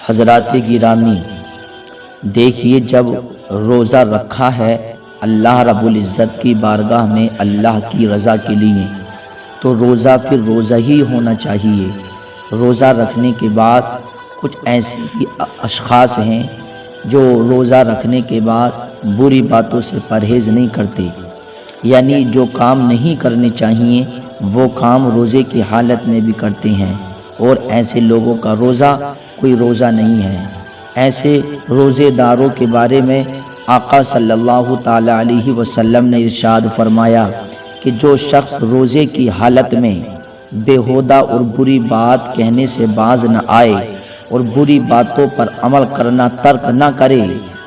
حضرات گرامی، دیکھیے جب روزہ رکھا ہے اللہ رب العزت کی بارگاہ میں اللہ کی رضا کے لیے، تو روزہ پھر روزہ ہی ہونا چاہیے۔ روزہ رکھنے کے بعد کچھ ایسے بھی اشخاص ہیں جو روزہ رکھنے کے بعد بری باتوں سے پرہیز نہیں کرتے، یعنی جو کام نہیں کرنے چاہیے وہ کام روزے کی حالت میں بھی کرتے ہیں، اور ایسے لوگوں کا روزہ کوئی روزہ نہیں ہے۔ ایسے روزے داروں کے بارے میں آقا صلی اللہ تعالی علیہ وسلم نے ارشاد فرمایا کہ جو شخص روزے کی حالت میں بےہودہ اور بری بات کہنے سے باز نہ آئے اور بری باتوں پر عمل کرنا ترک نہ کرے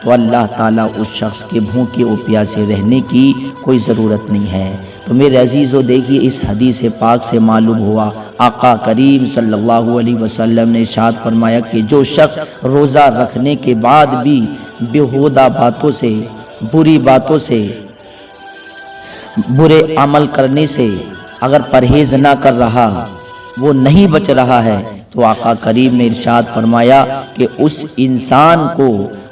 تو اللہ تعالیٰ اس شخص کے بھوکے اور پیاسے رہنے کی کوئی ضرورت نہیں ہے۔ تو میرے عزیزو، دیکھیے اس حدیث پاک سے معلوم ہوا آقا کریم صلی اللہ علیہ وسلم نے ارشاد فرمایا کہ جو شخص روزہ رکھنے کے بعد بھی بےہودہ باتوں سے، بری باتوں سے، برے عمل کرنے سے اگر پرہیز نہ کر رہا، وہ نہیں بچ رہا ہے، تو آقا کریم نے ارشاد فرمایا کہ اس انسان کو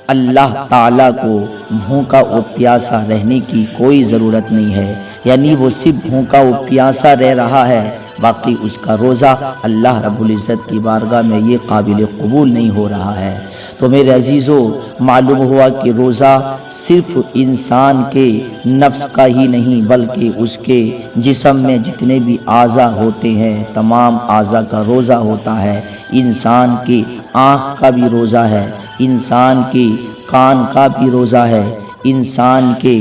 اللہ تعالیٰ کو بھوکا اور پیاسا رہنے کی کوئی ضرورت نہیں ہے، یعنی وہ صرف بھوکا اور پیاسا رہ رہا ہے، باقی اس کا روزہ اللہ رب العزت کی بارگاہ میں یہ قابل قبول نہیں ہو رہا ہے۔ تو میرے عزیزو، معلوم ہوا کہ روزہ صرف انسان کے نفس کا ہی نہیں بلکہ اس کے جسم میں جتنے بھی اعضاء ہوتے ہیں تمام اعضاء کا روزہ ہوتا ہے۔ انسان کی آنکھ کا بھی روزہ ہے، انسان کے کان کا بھی روزہ ہے، انسان کے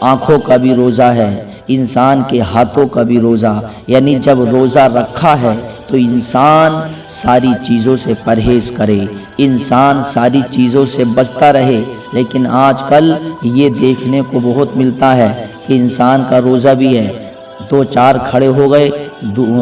آنکھوں کا بھی روزہ ہے، انسان کے ہاتھوں کا بھی روزہ، یعنی جب روزہ رکھا ہے تو انسان ساری چیزوں سے پرہیز کرے، انسان ساری چیزوں سے بچتا رہے۔ لیکن آج کل یہ دیکھنے کو بہت ملتا ہے کہ انسان کا روزہ بھی ہے، دو چار کھڑے ہو گئے،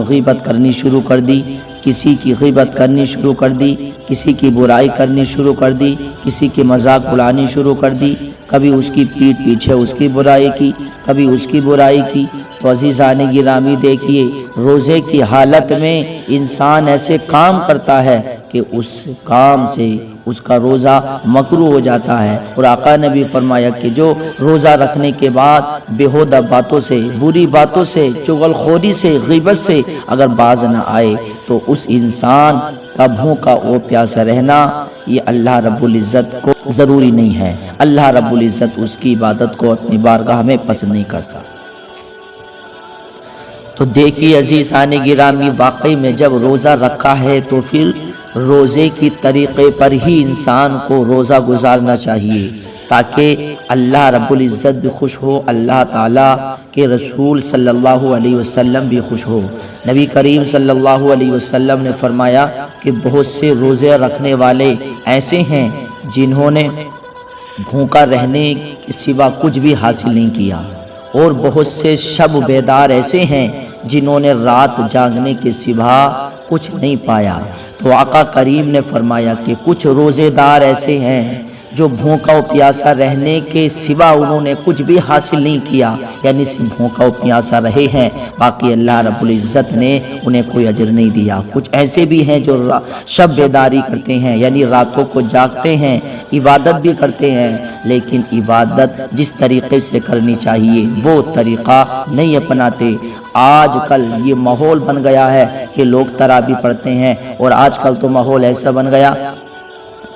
غیبت کرنی شروع کر دی، کسی کی غیبت کرنی شروع کر دی، کسی کی برائی کرنی شروع کر دی، کسی کی مذاق اڑانی شروع کر دی، کبھی اس کی پیٹھ پیچھے اس کی برائی کی، کبھی اس کی برائی کی۔ تو عزیزان گرامی، دیکھیے روزے کی حالت میں انسان ایسے کام کرتا ہے کہ اس کام سے اس کا روزہ مکروہ ہو جاتا ہے، اور آقا نے بھی فرمایا کہ جو روزہ رکھنے کے بعد بےہودہ باتوں سے، بری باتوں سے، چغل خوری سے، غیبت سے اگر باز نہ آئے تو اس انسان کا بھوکا اور پیاسا رہنا یہ اللہ رب العزت کو ضروری نہیں ہے۔ اللہ رب العزت اس کی عبادت کو اپنی بارگاہ میں پسند نہیں کرتا۔ تو دیکھیے عزیزان گرامی، واقعی میں جب روزہ رکھا ہے تو پھر روزے کی طریقے پر ہی انسان کو روزہ گزارنا چاہیے تاکہ اللہ رب العزت بھی خوش ہو، اللہ تعالیٰ کے رسول صلی اللہ علیہ وسلم بھی خوش ہو۔ نبی کریم صلی اللہ علیہ وسلم نے فرمایا کہ بہت سے روزے رکھنے والے ایسے ہیں جنہوں نے بھوکا رہنے کے سوا کچھ بھی حاصل نہیں کیا، اور بہت سے شب بیدار ایسے ہیں جنہوں نے رات جاگنے کے سوا کچھ نہیں پایا۔ تو آقا کریم نے فرمایا کہ کچھ روزے دار ایسے ہیں جو بھوکا و پیاسا رہنے کے سوا انہوں نے کچھ بھی حاصل نہیں کیا، یعنی صرف بھوکا و پیاسا رہے ہیں، باقی اللہ رب العزت نے انہیں کوئی اجر نہیں دیا۔ کچھ ایسے بھی ہیں جو شب بیداری کرتے ہیں، یعنی راتوں کو جاگتے ہیں، عبادت بھی کرتے ہیں، لیکن عبادت جس طریقے سے کرنی چاہیے وہ طریقہ نہیں اپناتے۔ آج کل یہ ماحول بن گیا ہے کہ لوگ تراویح پڑھتے ہیں، اور آج کل تو ماحول ایسا بن گیا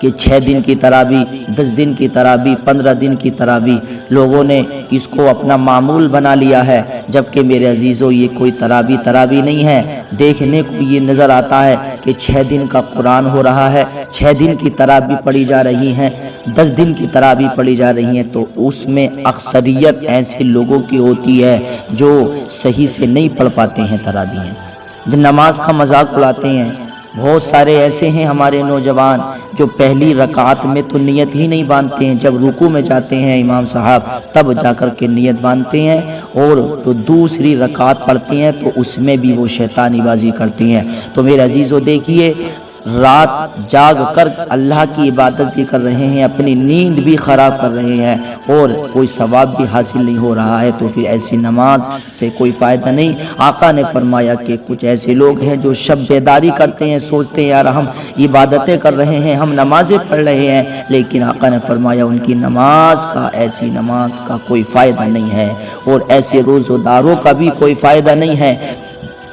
کہ 6 دن کی تراویح، 10 دن کی تراویح، 15 دن کی تراویح، لوگوں نے اس کو اپنا معمول بنا لیا ہے، جبکہ میرے عزیزو یہ کوئی تراویح نہیں ہے۔ دیکھنے کو یہ نظر آتا ہے کہ 6 دن کا قرآن ہو رہا ہے، 6 دن کی تراویح پڑھی جا رہی ہیں، 10 دن کی تراویح پڑھی جا رہی ہیں، تو اس میں اکثریت ایسے لوگوں کی ہوتی ہے جو صحیح سے نہیں پڑھ پاتے ہیں تراویح، جو نماز کا مذاق اڑاتے ہیں۔ بہت سارے ایسے ہیں ہمارے نوجوان جو پہلی رکعت میں تو نیت ہی نہیں باندھتے ہیں، جب رکوع میں جاتے ہیں امام صاحب تب جا کر کے نیت باندھتے ہیں، اور جو دوسری رکعت پڑھتے ہیں تو اس میں بھی وہ شیطانی بازی کرتے ہیں۔ تو میرے عزیزو دیکھیے رات جاگ کر اللہ کی عبادت بھی کر رہے ہیں، اپنی نیند بھی خراب کر رہے ہیں اور کوئی ثواب بھی حاصل نہیں ہو رہا ہے، تو پھر ایسی نماز سے کوئی فائدہ نہیں۔ آقا نے فرمایا کہ کچھ ایسے لوگ ہیں جو شب بیداری کرتے ہیں، سوچتے ہیں یار ہم عبادتیں کر رہے ہیں، ہم نمازیں پڑھ رہے ہیں، لیکن آقا نے فرمایا ان کی نماز کا، ایسی نماز کا کوئی فائدہ نہیں ہے، اور ایسے روزہ داروں کا بھی کوئی فائدہ نہیں ہے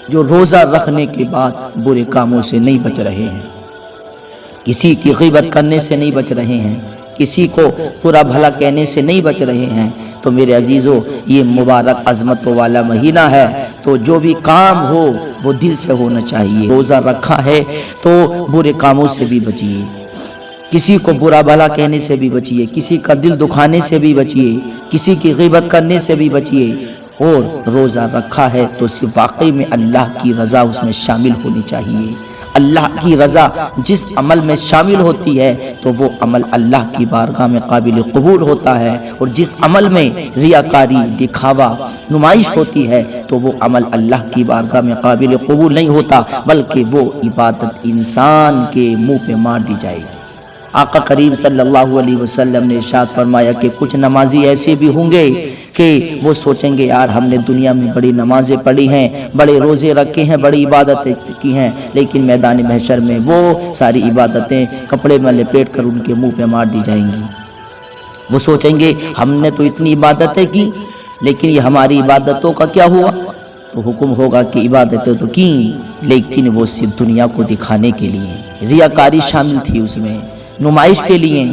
جو روزہ رکھنے کے بعد برے کاموں سے نہیں بچ رہے ہیں، کسی کی غیبت کرنے سے نہیں بچ رہے ہیں، کسی کو برا بھلا کہنے سے نہیں بچ رہے ہیں۔ تو میرے عزیزو، یہ مبارک عظمتوں والا مہینہ ہے، تو جو بھی کام ہو وہ دل سے ہونا چاہیے۔ روزہ رکھا ہے تو برے کاموں سے بھی بچیے، کسی کو برا بھلا کہنے سے بھی بچیے، کسی کا دل دکھانے سے بھی بچیے، کسی کی غیبت کرنے سے بھی بچیے، اور روزہ رکھا ہے تو صرف واقعی میں اللہ کی رضا اس میں شامل ہونی چاہیے۔ اللہ کی رضا جس عمل میں شامل ہوتی ہے تو وہ عمل اللہ کی بارگاہ میں قابل قبول ہوتا ہے، اور جس عمل میں ریاکاری، دکھاوا، نمائش ہوتی ہے تو وہ عمل اللہ کی بارگاہ میں قابل قبول نہیں ہوتا، بلکہ وہ عبادت انسان کے منہ پہ مار دی جائے گی۔ آقا کریم صلی اللہ علیہ وسلم نے ارشاد فرمایا کہ کچھ نمازی ایسے بھی ہوں گے کہ وہ سوچیں گے یار ہم نے دنیا میں بڑی نمازیں پڑھی ہیں، بڑے روزے رکھے ہیں، بڑی عبادتیں کی ہیں، لیکن میدان محشر میں وہ ساری عبادتیں کپڑے میں لپیٹ کر ان کے منہ پہ مار دی جائیں گی۔ وہ سوچیں گے ہم نے تو اتنی عبادتیں کی، لیکن یہ ہماری عبادتوں کا کیا ہوا؟ تو حکم ہوگا کہ عبادتیں تو کی، لیکن وہ صرف دنیا کو دکھانے کے لیے، ریاکاری شامل تھی اس میں، نمائش کے لیے،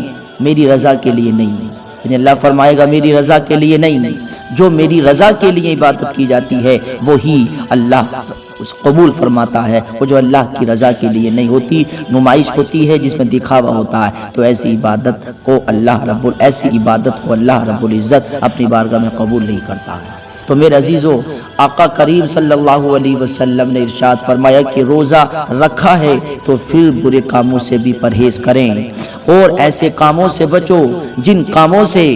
میری رضا کے لیے نہیں۔ اللہ فرمائے گا میری رضا کے لیے نہیں، جو میری رضا کے لیے عبادت کی جاتی ہے وہی اللہ اس قبول فرماتا ہے، وہ جو اللہ کی رضا کے لیے نہیں ہوتی، نمائش ہوتی ہے جس میں دکھاوا ہوتا ہے، تو ایسی عبادت کو اللہ رب العزت اپنی بارگاہ میں قبول نہیں کرتا ہے۔ تو میرے عزیزو، آقا کریم صلی اللہ علیہ وسلم نے ارشاد فرمایا کہ روزہ رکھا ہے تو پھر برے کاموں سے بھی پرہیز کریں، اور ایسے کاموں سے بچو جن کاموں سے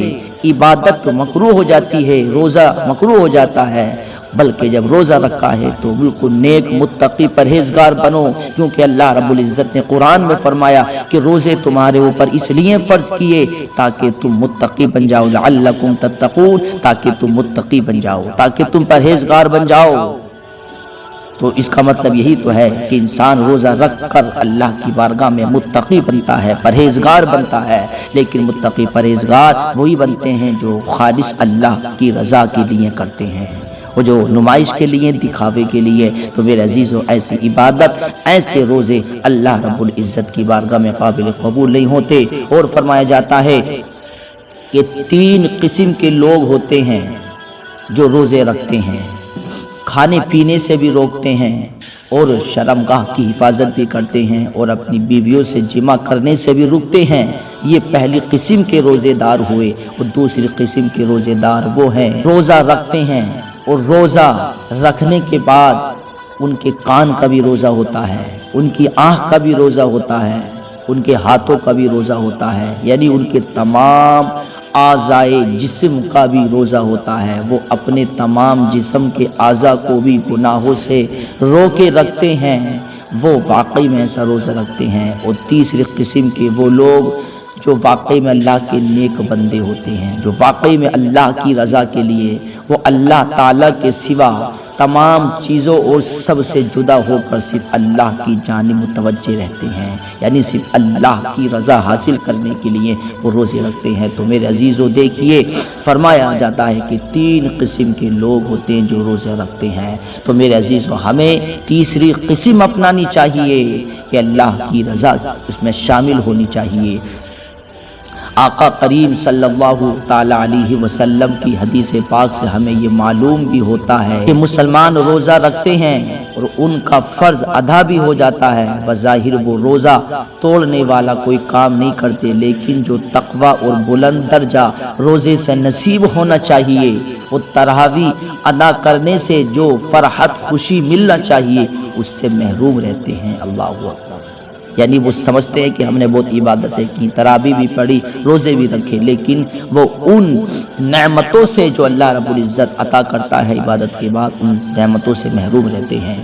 عبادت مکروہ ہو جاتی ہے، روزہ مکروہ ہو جاتا ہے، بلکہ جب روزہ رکھا ہے تو بالکل نیک متقی پرہیزگار بنو، کیونکہ اللہ رب العزت نے قرآن میں فرمایا کہ روزے تمہارے اوپر اس لیے فرض کیے تاکہ تم متقی بن جاؤ، لعلکم تتقون، تاکہ تم متقی بن جاؤ، تاکہ تم پرہیزگار بن جاؤ۔ تو اس کا مطلب یہی تو ہے کہ انسان روزہ رکھ کر اللہ کی بارگاہ میں متقی بنتا ہے، پرہیزگار بنتا ہے، لیکن متقی پرہیزگار وہی بنتے ہیں جو خالص اللہ کی رضا کے لیے کرتے ہیں، وہ جو نمائش کے لیے، دکھاوے کے لیے۔ تو میرے عزیزو، ایسی عبادت، ایسے روزے اللہ رب العزت کی بارگاہ میں قابل قبول نہیں ہوتے۔ اور فرمایا جاتا ہے کہ 3 قسم کے لوگ ہوتے ہیں جو روزے رکھتے ہیں، کھانے پینے سے بھی روکتے ہیں، اور شرمگاہ کی حفاظت بھی کرتے ہیں، اور اپنی بیویوں سے جمع کرنے سے بھی رکتے ہیں۔ یہ پہلی قسم کے روزے دار ہوئے، اور دوسری قسم کے روزے دار وہ ہیں روزہ رکھتے ہیں، اور روزہ رکھنے کے بعد ان کے کان کا بھی روزہ ہوتا ہے، ان کی آنکھ کا بھی روزہ ہوتا ہے، ان کے ہاتھوں کا بھی روزہ ہوتا ہے، یعنی ان کے تمام اعضائے جسم کا بھی روزہ ہوتا ہے۔ وہ اپنے تمام جسم کے اعضاء کو بھی گناہوں سے روکے رکھتے ہیں، وہ واقعی میں ایسا روزہ رکھتے ہیں۔ اور تیسری قسم کے وہ لوگ جو واقعی میں اللہ کے نیک بندے ہوتے ہیں، جو واقعی میں اللہ کی رضا کے لیے، وہ اللہ تعالیٰ کے سوا تمام چیزوں اور سب سے جدا ہو کر صرف اللہ کی جانب متوجہ رہتے ہیں، یعنی صرف اللہ کی رضا حاصل کرنے کے لیے وہ روزے رکھتے ہیں۔ تو میرے عزیزو دیکھیے، فرمایا جاتا ہے کہ 3 قسم کے لوگ ہوتے ہیں جو روزے رکھتے ہیں۔ تو میرے عزیزو، ہمیں تیسری قسم اپنانی چاہیے کہ اللہ کی رضا اس میں شامل ہونی چاہیے۔ آقا کریم صلی اللہ تعالی علیہ وسلم کی حدیث پاک سے ہمیں یہ معلوم بھی ہوتا ہے کہ مسلمان روزہ رکھتے ہیں اور ان کا فرض ادا بھی ہو جاتا ہے، بظاہر وہ روزہ توڑنے والا کوئی کام نہیں کرتے، لیکن جو تقوی اور بلند درجہ روزے سے نصیب ہونا چاہیے، وہ تراویح ادا کرنے سے جو فرحت خوشی ملنا چاہیے، اس سے محروم رہتے ہیں۔ اللہ اکبر، یعنی وہ سمجھتے ہیں کہ ہم نے بہت عبادتیں کی، تراویح بھی پڑھی، روزے بھی رکھے، لیکن وہ ان نعمتوں سے جو اللہ رب العزت عطا کرتا ہے عبادت کے بعد، ان نعمتوں سے محروم رہتے ہیں۔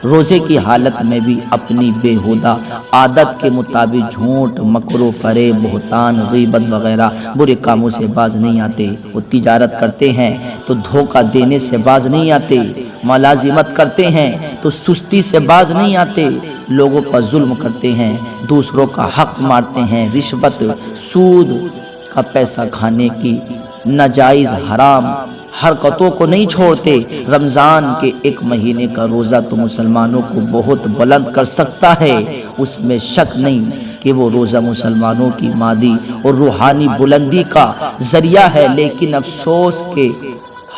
روزے کی حالت میں بھی اپنی بےہودہ عادت کے مطابق جھوٹ، مکر و فریب، بہتان، غیبت وغیرہ برے کاموں سے باز نہیں آتے۔ وہ تجارت کرتے ہیں تو دھوکہ دینے سے باز نہیں آتے، ملازمت کرتے ہیں تو سستی سے باز نہیں آتے، لوگوں پر ظلم کرتے ہیں، دوسروں کا حق مارتے ہیں، رشوت، سود کا پیسہ کھانے کی ناجائز حرام حرکتوں کو نہیں چھوڑتے۔ رمضان کے ایک مہینے کا روزہ تو مسلمانوں کو بہت بلند کر سکتا ہے، اس میں شک نہیں کہ وہ روزہ مسلمانوں کی مادی اور روحانی بلندی کا ذریعہ ہے، لیکن افسوس کہ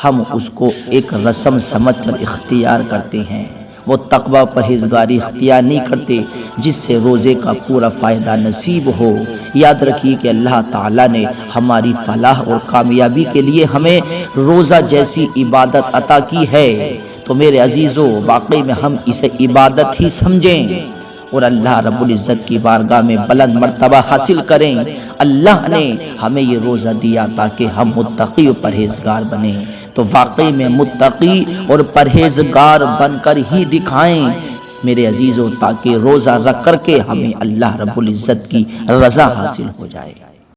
ہم اس کو ایک رسم سمجھ کر اختیار کرتے ہیں، وہ تقوی پرہیزگاری اختیار نہیں کرتے جس سے روزے کا پورا فائدہ نصیب ہو۔ یاد رکھیے کہ اللہ تعالیٰ نے ہماری فلاح اور کامیابی کے لیے ہمیں روزہ جیسی عبادت عطا کی ہے، تو میرے عزیزو واقعی میں ہم اسے عبادت ہی سمجھیں اور اللہ رب العزت کی بارگاہ میں بلند مرتبہ حاصل کریں۔ اللہ نے ہمیں یہ روزہ دیا تاکہ ہم متقی و پرہیزگار بنیں، تو واقعی میں متقی اور پرہیزگار بن کر ہی دکھائیں میرے عزیزو، تاکہ روزہ رکھ کر کے ہمیں اللہ رب العزت کی رضا حاصل ہو جائے۔